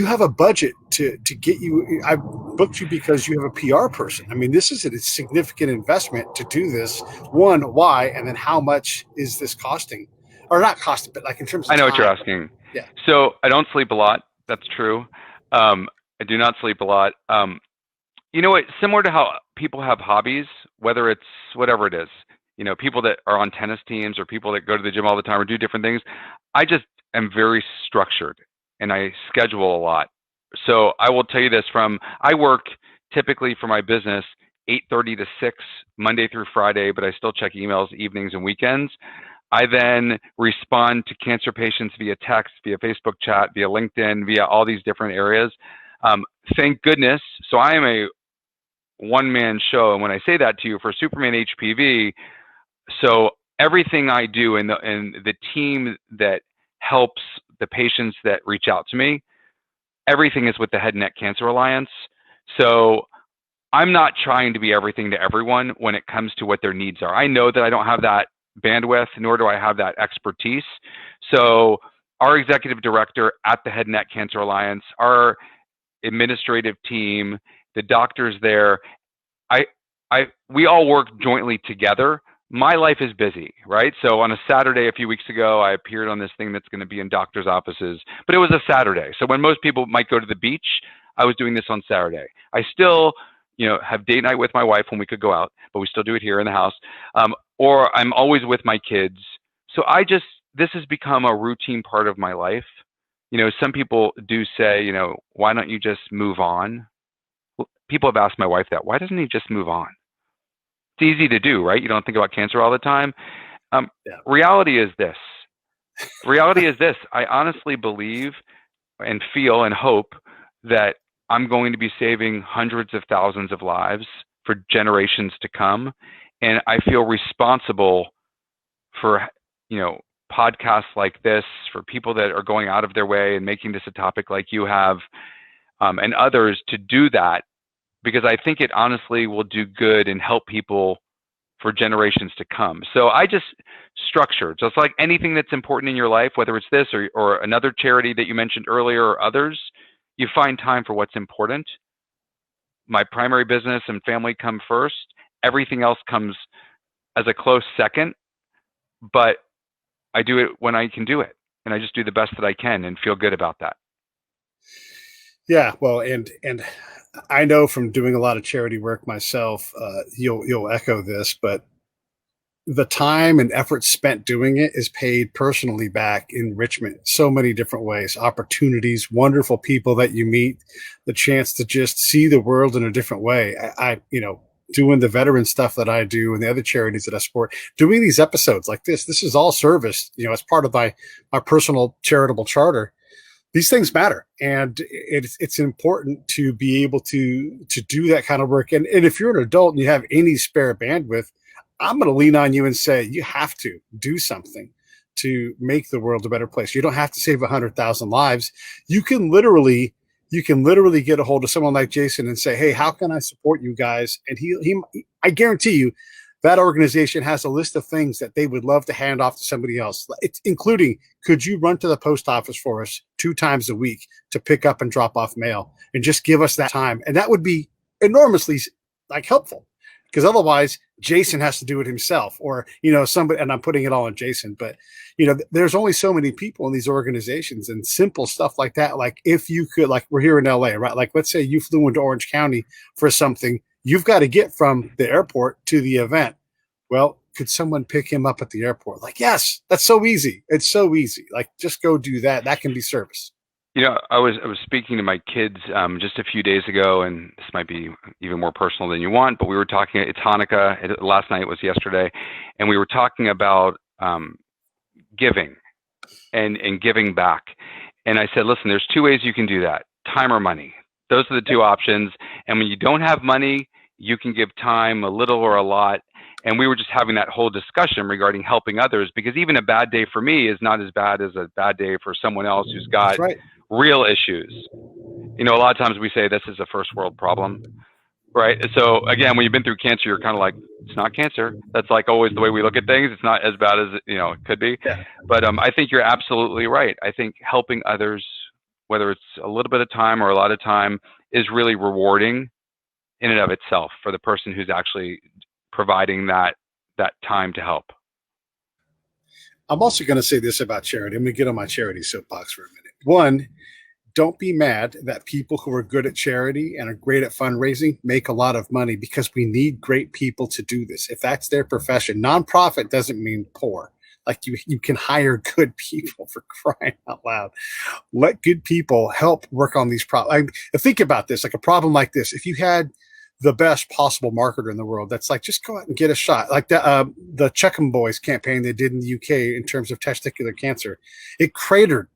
have a budget to get you. I booked you because you have a PR person. I mean, this is a significant investment to do this. One, why? And then how much is this costing? Or not costing, but like in terms of I know time. what you're asking. Yeah. So I don't sleep a lot. That's true. I do not sleep a lot. You know what? Similar to how people have hobbies, whether it's whatever it is, people that are on tennis teams or people that go to the gym all the time or do different things. I just am very structured and I schedule a lot. So I will tell you this I work typically for my business 8:30 to 6 Monday through Friday, but I still check emails evenings and weekends. I then respond to cancer patients via text, via Facebook chat, via LinkedIn, via all these different areas. Thank goodness. So I am a one-man show. And when I say that to you for Superman HPV, so everything I do and the team that helps the patients that reach out to me, everything is with the Head and Neck Cancer Alliance. So I'm not trying to be everything to everyone when it comes to what their needs are. I know that I don't have that bandwidth, nor do I have that expertise. So our executive director at the Head and Neck Cancer Alliance, our administrative team, the doctors there, we all work jointly together. My life is busy, right? So on a Saturday a few weeks ago, I appeared on this thing that's going to be in doctors' offices, but it was a Saturday. So when most people might go to the beach, I was doing this on Saturday. I still, have date night with my wife when we could go out, but we still do it here in the house. Or I'm always with my kids. So this has become a routine part of my life. Some people do say, why don't you just move on? People have asked my wife that. Why doesn't he just move on? It's easy to do, right? You don't think about cancer all the time. Um, Yeah. reality is this. Reality is this. I honestly believe and feel and hope that I'm going to be saving hundreds of thousands of lives for generations to come. And I feel responsible for, podcasts like this, for people that are going out of their way and making this a topic like you have, and others to do that, because I think it honestly will do good and help people for generations to come. So I just structure, just like anything that's important in your life, whether it's this or another charity that you mentioned earlier or others, you find time for what's important. My primary business and family come first. Everything else comes as a close second, but I do it when I can do it. And I just do the best that I can and feel good about that. Yeah, well, and I know from doing a lot of charity work myself, you'll echo this, but the time and effort spent doing it is paid personally back in enrichment so many different ways, opportunities, wonderful people that you meet, the chance to just see the world in a different way. Doing the veteran stuff that I do and the other charities that I support, doing these episodes like this is all service, as part of my personal charitable charter. These things matter, and it's important to be able to do that kind of work. And if you're an adult and you have any spare bandwidth, I'm going to lean on you and say you have to do something to make the world a better place. You don't have to save 100,000 lives. You can literally get a hold of someone like Jason and say, hey, how can I support you guys? And I guarantee you that organization has a list of things that they would love to hand off to somebody else. It's including, could you run to the post office for us 2 times a week to pick up and drop off mail and just give us that time? And that would be enormously helpful, because otherwise Jason has to do it himself, or, somebody, and I'm putting it all on Jason, but there's only so many people in these organizations, and simple stuff like that. Like if you could, like we're here in LA, right? Like let's say you flew into Orange County for something, you've got to get from the airport to the event. Well, could someone pick him up at the airport? Like, yes, that's so easy. It's so easy. Like, just go do that. That can be service. I was speaking to my kids just a few days ago, and this might be even more personal than you want, but we were talking. It's Hanukkah. Last night was yesterday, and we were talking about giving and giving back. And I said, listen, there's 2 ways you can do that: time or money. Those are the 2 options. And when you don't have money, you can give time, a little or a lot. And we were just having that whole discussion regarding helping others, because even a bad day for me is not as bad as a bad day for someone else who's got real issues. A lot of times we say this is a first world problem, right? So again, when you've been through cancer, you're kind of like, it's not cancer. That's like always the way we look at things. It's not as bad as it could be. Yeah. But I think you're absolutely right. I think helping others, whether it's a little bit of time or a lot of time, is really rewarding in and of itself for the person who's actually providing that time to help. I'm also going to say this about charity. I'm going to get on my charity soapbox for a minute. One, don't be mad that people who are good at charity and are great at fundraising make a lot of money, because we need great people to do this. If that's their profession, nonprofit doesn't mean poor. Like you can hire good people, for crying out loud. Let good people help work on these problems. Think about this, like a problem like this. If you had the best possible marketer in the world, that's like, just go out and get a shot. Like the Checkham Boys campaign they did in the UK in terms of testicular cancer, it cratered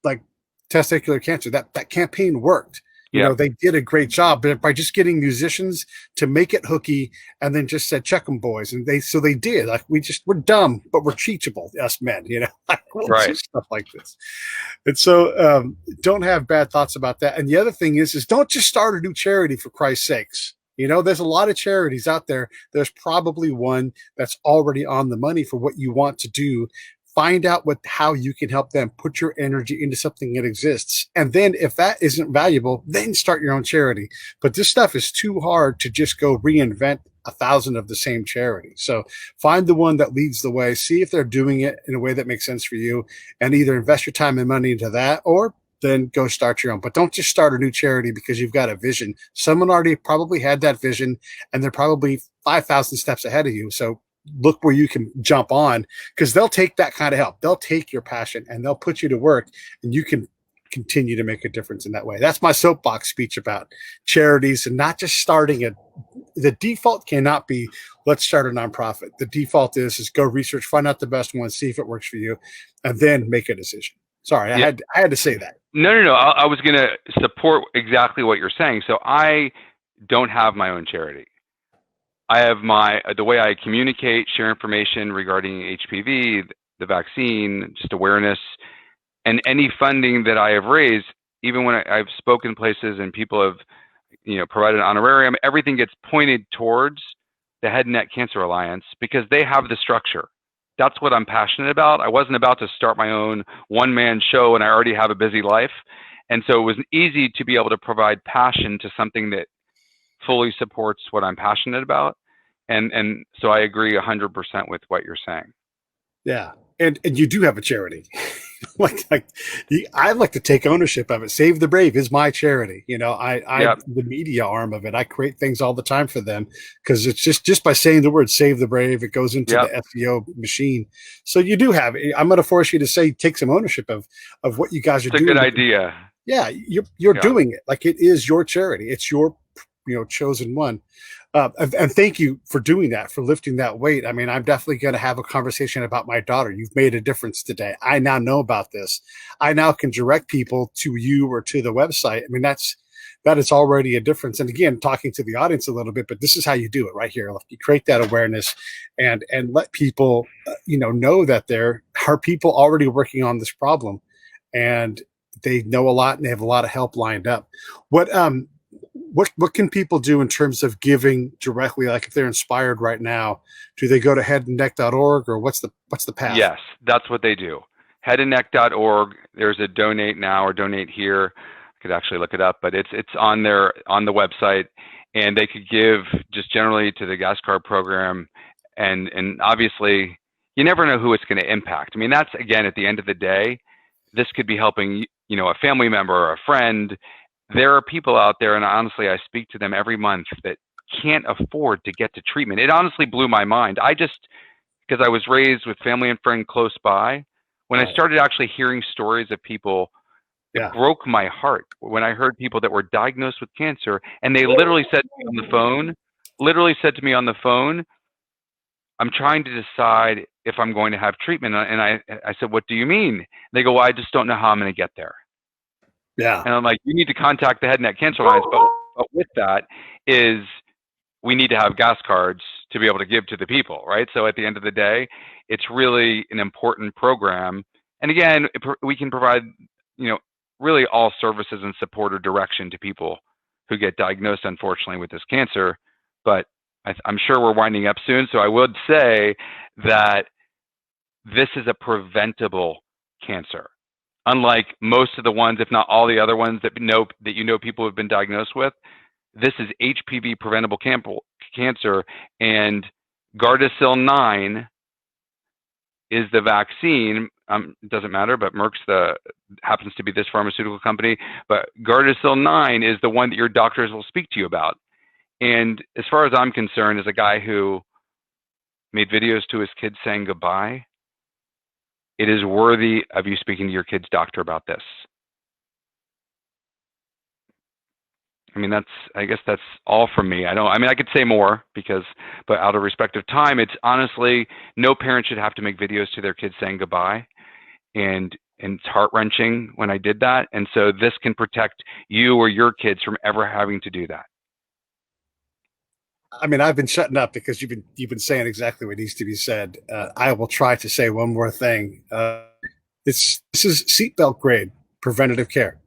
like testicular cancer. That campaign worked. They did a great job, but by just getting musicians to make it hooky, and then just said Checkham Boys, and they did. Like we're dumb, but we're teachable, us men. We'll right. do stuff like this. And so don't have bad thoughts about that. And the other thing is don't just start a new charity, for Christ's sakes. There's a lot of charities out there. There's probably one that's already on the money for what you want to do. Find out how you can help them. Put your energy into something that exists. And then if that isn't valuable, then start your own charity. But this stuff is too hard to just go reinvent 1,000 of the same charity. So find the one that leads the way. See if they're doing it in a way that makes sense for you, and either invest your time and money into that, or then go start your own. But don't just start a new charity because you've got a vision. Someone already probably had that vision, and they're probably 5,000 steps ahead of you. So look where you can jump on, because they'll take that kind of help. They'll take your passion and they'll put you to work, and you can continue to make a difference in that way. That's my soapbox speech about charities, and not just starting the default cannot be, let's start a nonprofit. The default is go research, find out the best one, see if it works for you, and then make a decision. Sorry, Yeah. I had to say that. No. I was going to support exactly what you're saying. So I don't have my own charity. I have the way I communicate, share information regarding HPV, the vaccine, just awareness, and any funding that I have raised, even when I've spoken places and people have, provided an honorarium, everything gets pointed towards the Head and Neck Cancer Alliance because they have the structure. That's what I'm passionate about. I wasn't about to start my own one-man show, and I already have a busy life. And so it was easy to be able to provide passion to something that fully supports what I'm passionate about. And so I agree 100% with what you're saying. Yeah. And you do have a charity. I like to take ownership of it. Save the Brave is my charity. Yep. The media arm of it. I create things all the time for them because it's just by saying the word Save the Brave, it goes into Yep. the SEO machine. So you do have, I'm going to force you to take some ownership of what you guys are doing. It's a good idea. Yeah. You're doing it. Like, it is your charity. It's your, chosen one. And thank you for doing that, for lifting that weight. I mean, I'm definitely going to have a conversation about my daughter. You've made a difference today. I now know about this. I now can direct people to you or to the website. I mean, that is already a difference. And again, talking to the audience a little bit, but this is how you do it right here. You create that awareness and let people, know that there are people already working on this problem, and they know a lot and they have a lot of help lined up. What can people do in terms of giving directly? Like, if they're inspired right now, do they go to headandneck.org, or what's the path? Yes, that's what they do. Headandneck.org. There's a donate now or donate here. I could actually look it up, but it's on the website, and they could give just generally to the gas card program. And obviously, you never know who it's going to impact. I mean, that's, again, at the end of the day, this could be helping, a family member or a friend. There are people out there, and honestly, I speak to them every month, that can't afford to get to treatment. It honestly blew my mind. Because I was raised with family and friend close by, when I started actually hearing stories of people, it broke my heart when I heard people that were diagnosed with cancer, and they literally said to me on the phone, I'm trying to decide if I'm going to have treatment. And I said, what do you mean? They go, well, I just don't know how I'm going to get there. Yeah. And I'm like, you need to contact the Head and Neck Cancer Alliance. But with that is, we need to have gas cards to be able to give to the people, right? So at the end of the day, it's really an important program. And again, we can provide, really all services and support or direction to people who get diagnosed, unfortunately, with this cancer. But I'm sure we're winding up soon. So I would say that this is a preventable cancer. Unlike most of the ones, if not all the other ones that people have been diagnosed with, this is HPV preventable cancer, and Gardasil 9 is the vaccine. It doesn't matter, but Merck's happens to be this pharmaceutical company. But Gardasil 9 is the one that your doctors will speak to you about. And as far as I'm concerned, as a guy who made videos to his kids saying goodbye, it is worthy of you speaking to your kid's doctor about this. I mean, I guess that's all from me. I could say more but out of respect of time, it's honestly, no parent should have to make videos to their kids saying goodbye. And it's heart-wrenching when I did that. And so this can protect you or your kids from ever having to do that. I mean, I've been shutting up because you've been saying exactly what needs to be said. I will try to say one more thing. This is seatbelt grade preventative care.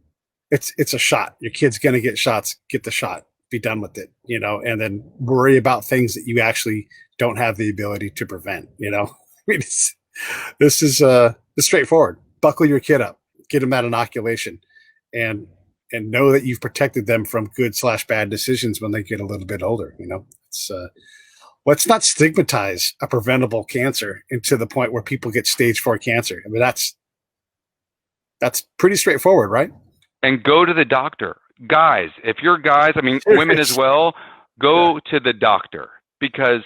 It's a shot. Your kid's going to get shots. Get the shot. Be done with it. And then worry about things that you actually don't have the ability to prevent. I mean, this is straightforward. Buckle your kid up. Get them that inoculation, and know that you've protected them from good/bad decisions when they get a little bit older. Let's not stigmatize a preventable cancer into the point where people get stage 4 cancer. I mean, that's pretty straightforward, right? And go to the doctor. Guys, if you're guys, I mean, women as well, go to the doctor, because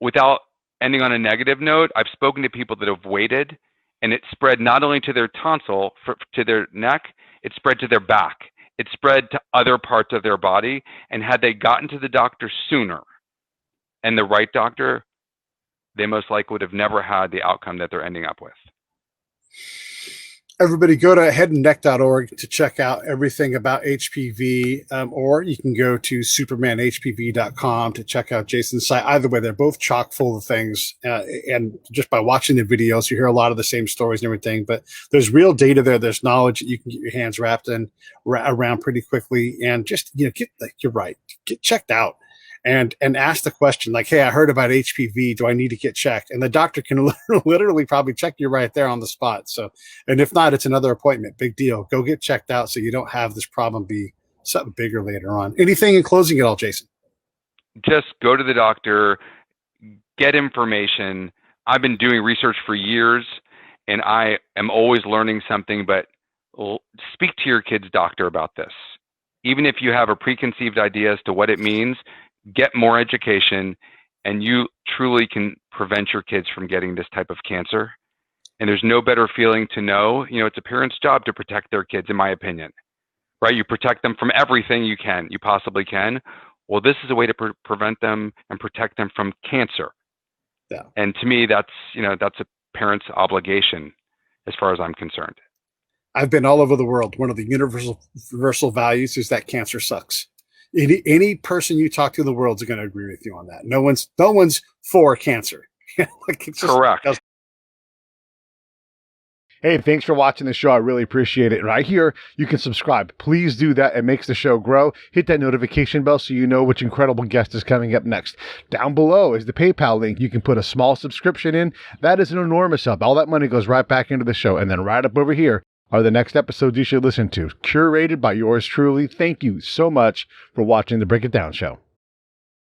without ending on a negative note, I've spoken to people that have waited, and it spread not only to their tonsil, to their neck, it spread to their back. it spread to other parts of their body. And had they gotten to the doctor sooner and the right doctor, they most likely would have never had the outcome that they're ending up with. Everybody go to headandneck.org to check out everything about HPV, or you can go to supermanhpv.com to check out Jason's site. Either way, they're both chock full of things. And just by watching the videos, you hear a lot of the same stories and everything, but there's real data there. There's knowledge that you can get your hands wrapped in around pretty quickly. And just, you're right. Get checked out. And ask the question like, hey, I heard about HPV. Do I need to get checked? And the doctor can literally probably check you right there on the spot. So, and if not, it's another appointment. Big deal. Go get checked out so you don't have this problem be something bigger later on. Anything in closing at all, Jason? Just go to the doctor, get information. I've been doing research for years, and I am always learning something, but speak to your kid's doctor about this. Even if you have a preconceived idea as to what it means, get more education, and you truly can prevent your kids from getting this type of cancer. And there's no better feeling to know, it's a parent's job to protect their kids, in my opinion, right? You protect them from everything you possibly can. Well, this is a way to prevent them and protect them from cancer. Yeah. And to me, that's a parent's obligation as far as I'm concerned. I've been all over the world. One of the universal values is that cancer sucks. Any person you talk to in the world is going to agree with you on that. No one's for cancer. Correct. Hey, thanks for watching the show. I really appreciate it. Right here, you can subscribe. Please do that. It makes the show grow. Hit that notification bell so you know which incredible guest is coming up next. Down below is the PayPal link. You can put a small subscription in. That is an enormous help. All that money goes right back into the show. And then right up over here are the next episodes you should listen to, curated by yours truly. Thank you so much for watching the Break It Down Show.